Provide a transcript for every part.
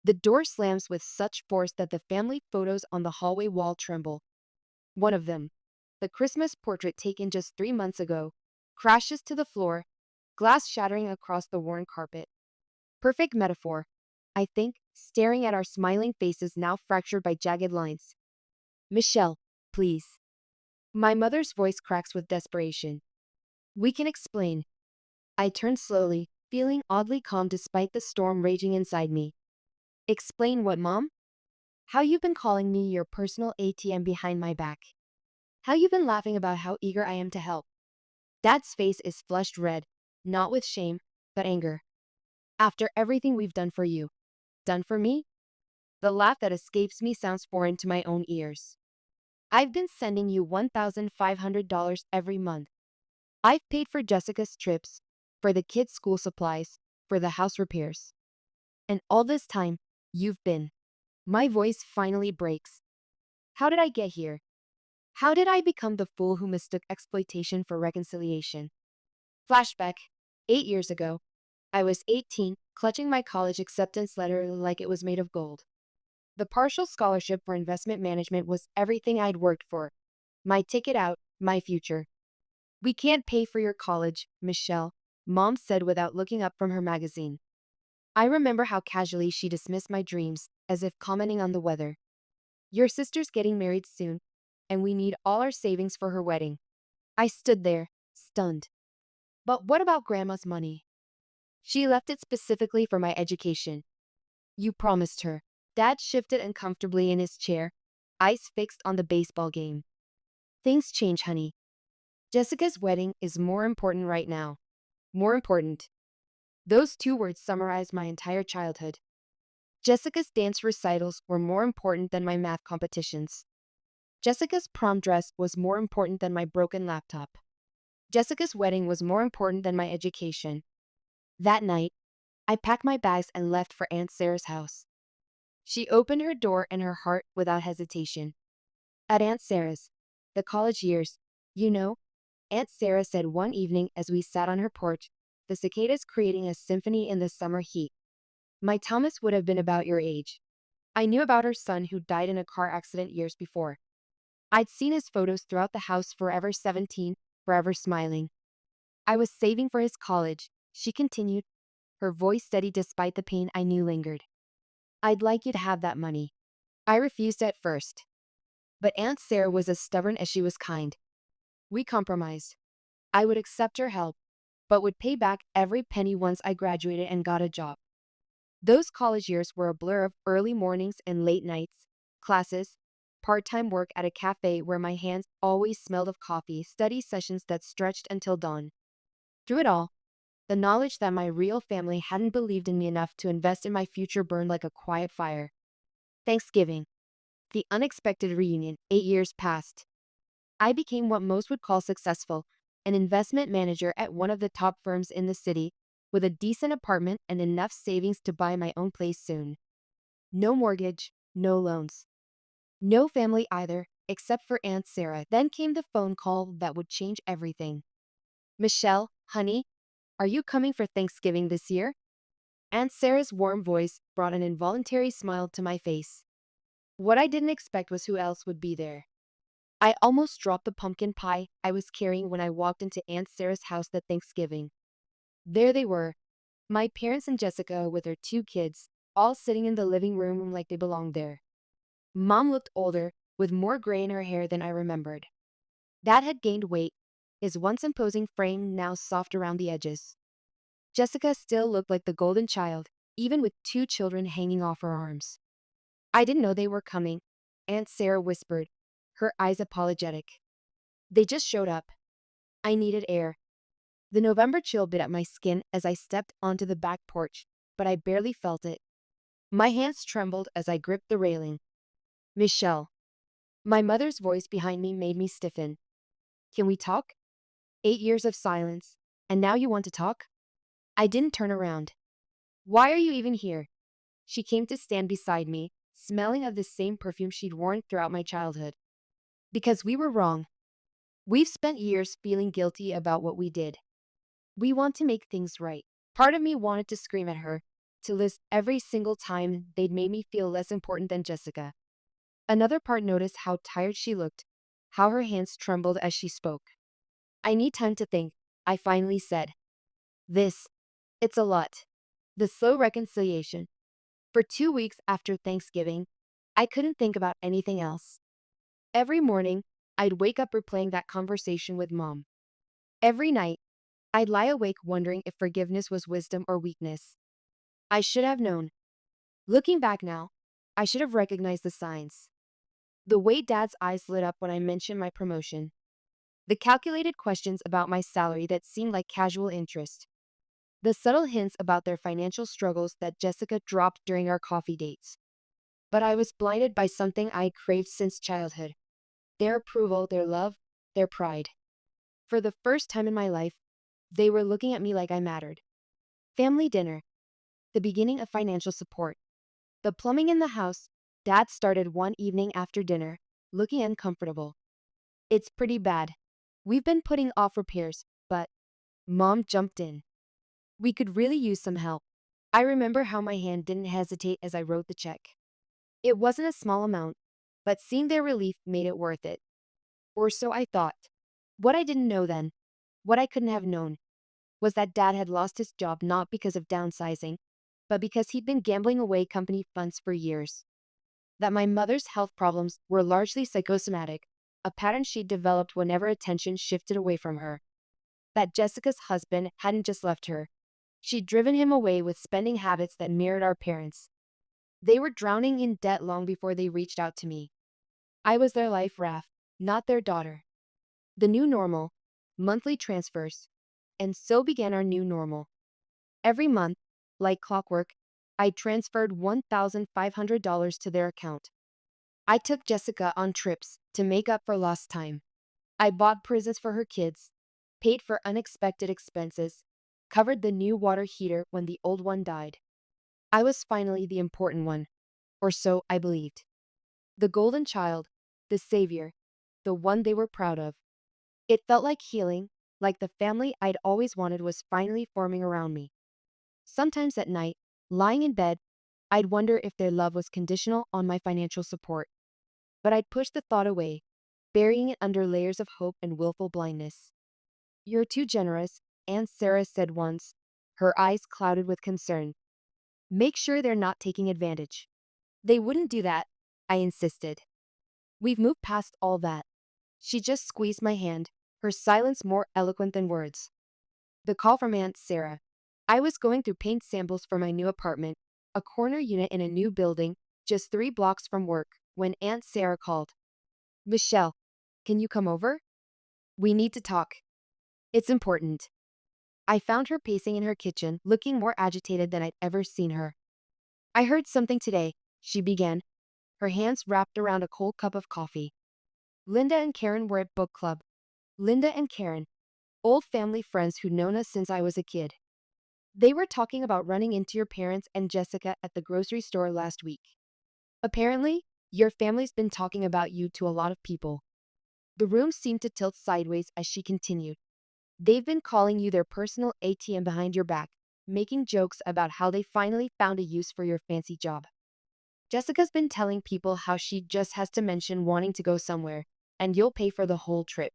The door slams with such force that the family photos on the hallway wall tremble. One of them, the Christmas portrait taken just 3 months ago, crashes to the floor, glass shattering across the worn carpet. Perfect metaphor, I think, staring at our smiling faces now fractured by jagged lines. Michelle, please. My mother's voice cracks with desperation. We can explain. I turn slowly, feeling oddly calm despite the storm raging inside me. Explain what, Mom? How you've been calling me your personal ATM behind my back. How you've been laughing about how eager I am to help. Dad's face is flushed red, not with shame, but anger. After everything we've done for you. Done for me? The laugh that escapes me sounds foreign to my own ears. I've been sending you $1,500 every month. I've paid for Jessica's trips, for the kids' school supplies, for the house repairs. And all this time, you've been. My voice finally breaks. How did I get here? How did I become the fool who mistook exploitation for reconciliation? Flashback. 8 years ago, I was 18, clutching my college acceptance letter like it was made of gold. The partial scholarship for investment management was everything I'd worked for. My ticket out, my future. We can't pay for your college, Michelle, Mom said without looking up from her magazine. I remember how casually she dismissed my dreams, as if commenting on the weather. Your sister's getting married soon, and we need all our savings for her wedding. I stood there, stunned. But what about Grandma's money? She left it specifically for my education. You promised her. Dad shifted uncomfortably in his chair, eyes fixed on the baseball game. Things change, honey. Jessica's wedding is more important right now. More important. Those two words summarize my entire childhood. Jessica's dance recitals were more important than my math competitions. Jessica's prom dress was more important than my broken laptop. Jessica's wedding was more important than my education. That night, I packed my bags and left for Aunt Sarah's house. She opened her door and her heart without hesitation. At Aunt Sarah's, the college years, you know, Aunt Sarah said one evening as we sat on her porch, the cicadas creating a symphony in the summer heat. My Thomas would have been about your age. I knew about her son who died in a car accident years before. I'd seen his photos throughout the house, forever 17, forever smiling. I was saving for his college, she continued, her voice steady despite the pain I knew lingered. I'd like you to have that money. I refused at first. But Aunt Sarah was as stubborn as she was kind. We compromised. I would accept her help, but would pay back every penny once I graduated and got a job. Those college years were a blur of early mornings and late nights, classes, part-time work at a cafe where my hands always smelled of coffee, study sessions that stretched until dawn. Through it all, the knowledge that my real family hadn't believed in me enough to invest in my future burned like a quiet fire. Thanksgiving. The unexpected reunion, 8 years passed. I became what most would call successful, an investment manager at one of the top firms in the city, with a decent apartment and enough savings to buy my own place soon. No mortgage, no loans. No family either, except for Aunt Sarah. Then came the phone call that would change everything. Michelle, honey, are you coming for Thanksgiving this year? Aunt Sarah's warm voice brought an involuntary smile to my face. What I didn't expect was who else would be there. I almost dropped the pumpkin pie I was carrying when I walked into Aunt Sarah's house that Thanksgiving. There they were, my parents and Jessica with their two kids, all sitting in the living room like they belonged there. Mom looked older, with more gray in her hair than I remembered. Dad had gained weight, his once imposing frame now soft around the edges. Jessica still looked like the golden child, even with two children hanging off her arms. I didn't know they were coming, Aunt Sarah whispered, her eyes apologetic. They just showed up. I needed air. The November chill bit at my skin as I stepped onto the back porch, but I barely felt it. My hands trembled as I gripped the railing. Michelle. My mother's voice behind me made me stiffen. Can we talk? 8 years of silence, and now you want to talk? I didn't turn around. Why are you even here? She came to stand beside me, smelling of the same perfume she'd worn throughout my childhood. Because we were wrong. We've spent years feeling guilty about what we did. We want to make things right. Part of me wanted to scream at her, to list every single time they'd made me feel less important than Jessica. Another part noticed how tired she looked, how her hands trembled as she spoke. I need time to think, I finally said. This, it's a lot. The slow reconciliation. For 2 weeks after Thanksgiving, I couldn't think about anything else. Every morning, I'd wake up replaying that conversation with Mom. Every night, I'd lie awake wondering if forgiveness was wisdom or weakness. I should have known. Looking back now, I should have recognized the signs. The way Dad's eyes lit up when I mentioned my promotion. The calculated questions about my salary that seemed like casual interest. The subtle hints about their financial struggles that Jessica dropped during our coffee dates. But I was blinded by something I had craved since childhood. Their approval, their love, their pride. For the first time in my life, they were looking at me like I mattered. Family dinner. The beginning of financial support. The plumbing in the house, Dad started one evening after dinner, looking uncomfortable. It's pretty bad. We've been putting off repairs, but Mom jumped in. We could really use some help. I remember how my hand didn't hesitate as I wrote the check. It wasn't a small amount, but seeing their relief made it worth it. Or so I thought. What I didn't know then, what I couldn't have known, was that Dad had lost his job not because of downsizing, but because he'd been gambling away company funds for years. That my mother's health problems were largely psychosomatic, a pattern she'd developed whenever attention shifted away from her. That Jessica's husband hadn't just left her. She'd driven him away with spending habits that mirrored our parents. They were drowning in debt long before they reached out to me. I was their life raft, not their daughter. The new normal, monthly transfers. And so began our new normal. Every month, like clockwork, I transferred $1,500 to their account. I took Jessica on trips to make up for lost time. I bought presents for her kids, paid for unexpected expenses, covered the new water heater when the old one died. I was finally the important one, or so I believed. The golden child, the savior, the one they were proud of. It felt like healing, like the family I'd always wanted was finally forming around me. Sometimes at night, lying in bed, I'd wonder if their love was conditional on my financial support. But I'd push the thought away, burying it under layers of hope and willful blindness. "You're too generous," Aunt Sarah said once, her eyes clouded with concern. "Make sure they're not taking advantage." "They wouldn't do that," I insisted. "We've moved past all that." She just squeezed my hand, her silence more eloquent than words. The call from Aunt Sarah. I was going through paint samples for my new apartment, a corner unit in a new building, just 3 blocks from work, when Aunt Sarah called. "Michelle, can you come over? We need to talk. It's important." I found her pacing in her kitchen, looking more agitated than I'd ever seen her. "I heard something today," she began, her hands wrapped around a cold cup of coffee. "Linda and Karen were at book club." Linda and Karen, old family friends who'd known us since I was a kid. "They were talking about running into your parents and Jessica at the grocery store last week. Apparently, your family's been talking about you to a lot of people." The room seemed to tilt sideways as she continued. "They've been calling you their personal ATM behind your back, making jokes about how they finally found a use for your fancy job. Jessica's been telling people how she just has to mention wanting to go somewhere, and you'll pay for the whole trip."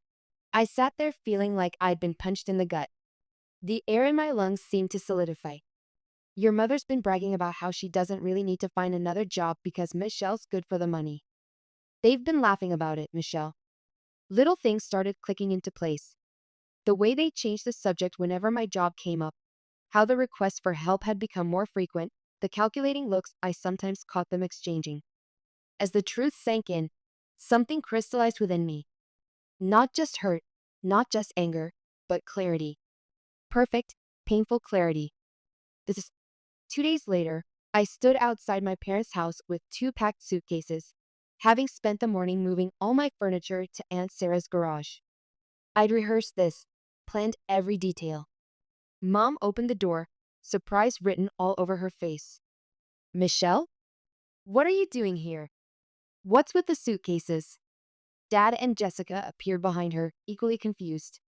I sat there feeling like I'd been punched in the gut. The air in my lungs seemed to solidify. "Your mother's been bragging about how she doesn't really need to find another job because Michelle's good for the money." "They've been laughing about it, Michelle." Little things started clicking into place. The way they changed the subject whenever my job came up, how the requests for help had become more frequent, the calculating looks I sometimes caught them exchanging. As the truth sank in, something crystallized within me. Not just hurt, not just anger, but clarity. Perfect, painful clarity. This is 2 days later, I stood outside my parents' house with 2 packed suitcases, having spent the morning moving all my furniture to Aunt Sarah's garage. I'd rehearsed this, planned every detail. Mom opened the door, surprise written all over her face. "Michelle? What are you doing here? What's with the suitcases?" Dad and Jessica appeared behind her, equally confused.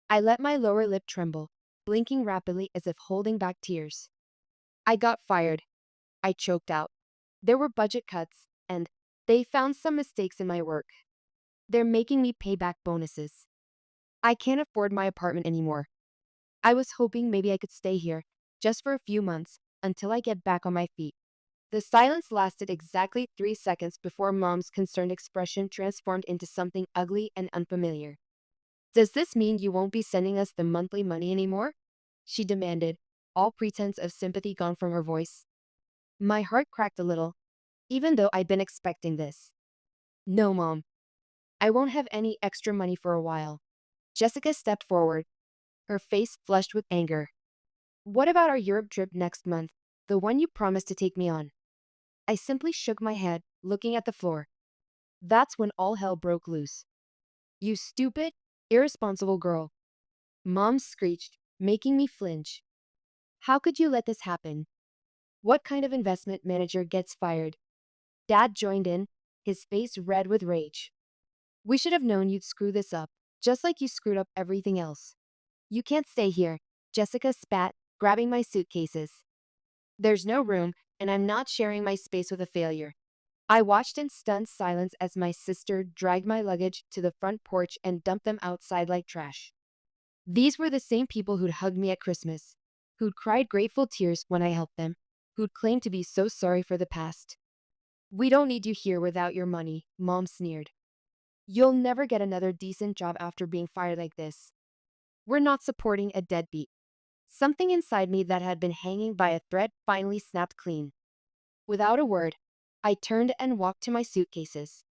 I let my lower lip tremble, blinking rapidly as if holding back tears. I got fired, I choked out. There were budget cuts, and they found some mistakes in my work. They're making me pay back bonuses. I can't afford my apartment anymore. I was hoping maybe I could stay here, just for a few months, until I get back on my feet. The silence lasted exactly 3 seconds before Mom's concerned expression transformed into something ugly and unfamiliar. Does this mean you won't be sending us the monthly money anymore? She demanded, all pretense of sympathy gone from her voice. My heart cracked a little, even though I'd been expecting this. No, Mom. I won't have any extra money for a while. Jessica stepped forward, her face flushed with anger. What about our Europe trip next month, the one you promised to take me on? I simply shook my head, looking at the floor. That's when all hell broke loose. You stupid, irresponsible girl. Mom screeched, making me flinch. How could you let this happen? What kind of investment manager gets fired? Dad joined in, his face red with rage. We should have known you'd screw this up, just like you screwed up everything else. You can't stay here, Jessica spat, grabbing my suitcases. There's no room, and I'm not sharing my space with a failure. I watched in stunned silence as my sister dragged my luggage to the front porch and dumped them outside like trash. These were the same people who'd hugged me at Christmas, who'd cried grateful tears when I helped them, who'd claimed to be so sorry for the past. We don't need you here without your money, Mom sneered. You'll never get another decent job after being fired like this. We're not supporting a deadbeat. Something inside me that had been hanging by a thread finally snapped clean. Without a word, I turned and walked to my suitcases.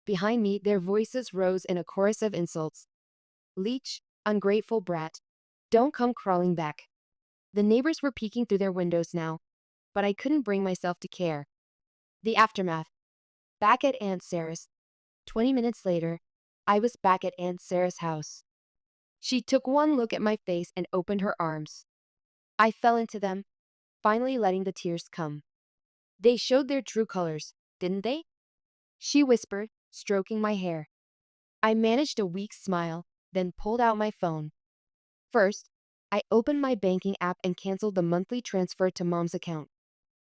Behind me, their voices rose in a chorus of insults. Leech, ungrateful brat. Don't come crawling back. The neighbors were peeking through their windows now, but I couldn't bring myself to care. The aftermath. Back at Aunt Sarah's. 20 minutes later, I was back at Aunt Sarah's house. She took one look at my face and opened her arms. I fell into them, finally letting the tears come. They showed their true colors, didn't they? She whispered, stroking my hair. I managed a weak smile, then pulled out my phone. First, I opened my banking app and canceled the monthly transfer to Mom's account.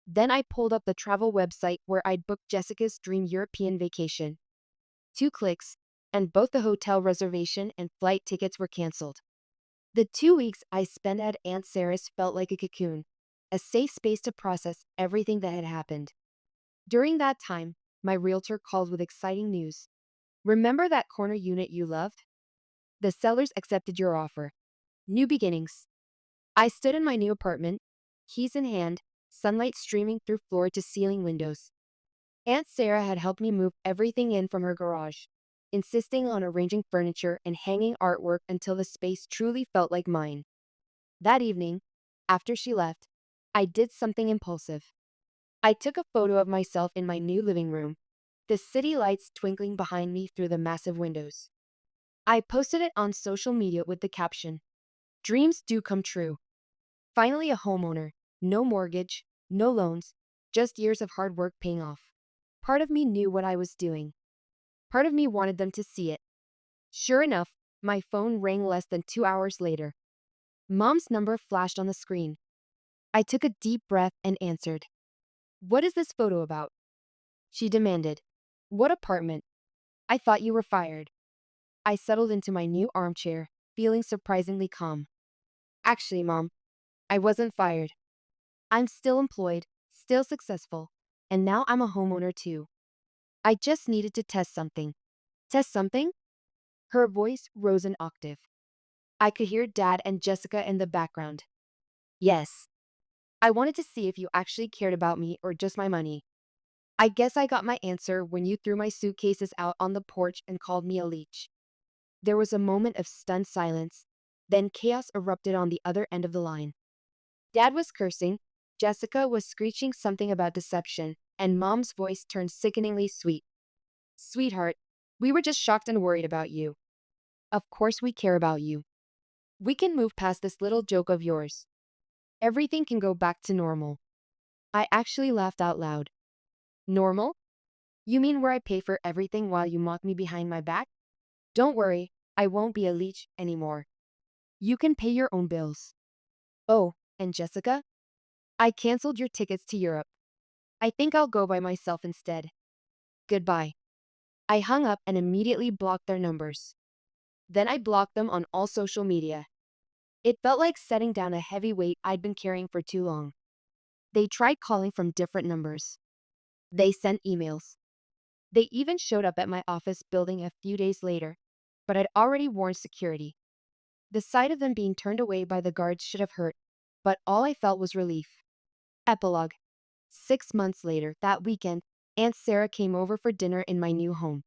Then I pulled up the travel website where I'd booked Jessica's dream European vacation. 2 clicks, and both the hotel reservation and flight tickets were canceled. The 2 weeks I spent at Aunt Sarah's felt like a cocoon, a safe space to process everything that had happened. During that time, my realtor called with exciting news. Remember that corner unit you loved? The sellers accepted your offer. New beginnings. I stood in my new apartment, keys in hand, sunlight streaming through floor to ceiling windows. Aunt Sarah had helped me move everything in from her garage, insisting on arranging furniture and hanging artwork until the space truly felt like mine. That evening, after she left, I did something impulsive. I took a photo of myself in my new living room, the city lights twinkling behind me through the massive windows. I posted it on social media with the caption, "Dreams do come true." Finally a homeowner, no mortgage, no loans, just years of hard work paying off. Part of me knew what I was doing. Part of me wanted them to see it. Sure enough, my phone rang less than 2 hours later. Mom's number flashed on the screen. I took a deep breath and answered. What is this photo about? She demanded. What apartment? I thought you were fired. I settled into my new armchair, feeling surprisingly calm. Actually, Mom, I wasn't fired. I'm still employed, still successful, and now I'm a homeowner too. I just needed to test something. Test something? Her voice rose an octave. I could hear Dad and Jessica in the background. Yes. I wanted to see if you actually cared about me or just my money. I guess I got my answer when you threw my suitcases out on the porch and called me a leech. There was a moment of stunned silence, then chaos erupted on the other end of the line. Dad was cursing, Jessica was screeching something about deception, and Mom's voice turned sickeningly sweet. Sweetheart, we were just shocked and worried about you. Of course we care about you. We can move past this little joke of yours. Everything can go back to normal. I actually laughed out loud. Normal? You mean where I pay for everything while you mock me behind my back? Don't worry, I won't be a leech anymore. You can pay your own bills. Oh, and Jessica? I canceled your tickets to Europe. I think I'll go by myself instead. Goodbye. I hung up and immediately blocked their numbers. Then I blocked them on all social media. It felt like setting down a heavy weight I'd been carrying for too long. They tried calling from different numbers. They sent emails. They even showed up at my office building a few days later, but I'd already warned security. The sight of them being turned away by the guards should have hurt, but all I felt was relief. Epilogue. 6 months later, that weekend, Aunt Sarah came over for dinner in my new home.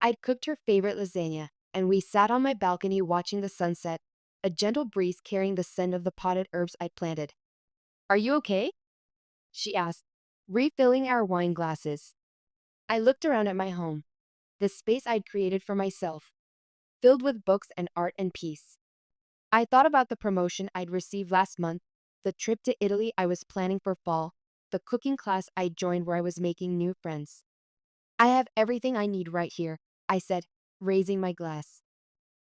I'd cooked her favorite lasagna, and we sat on my balcony watching the sunset, a gentle breeze carrying the scent of the potted herbs I'd planted. Are you okay? She asked, refilling our wine glasses. I looked around at my home, the space I'd created for myself, filled with books and art and peace. I thought about the promotion I'd received last month, the trip to Italy I was planning for fall, the cooking class I'd joined where I was making new friends. I have everything I need right here, I said, raising my glass.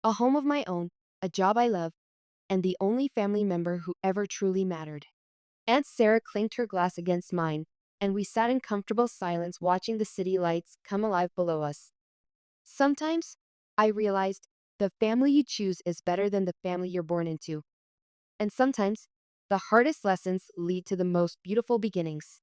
A home of my own, a job I love, and the only family member who ever truly mattered. Aunt Sarah clinked her glass against mine, and we sat in comfortable silence watching the city lights come alive below us. Sometimes, I realized, the family you choose is better than the family you're born into. And sometimes, the hardest lessons lead to the most beautiful beginnings.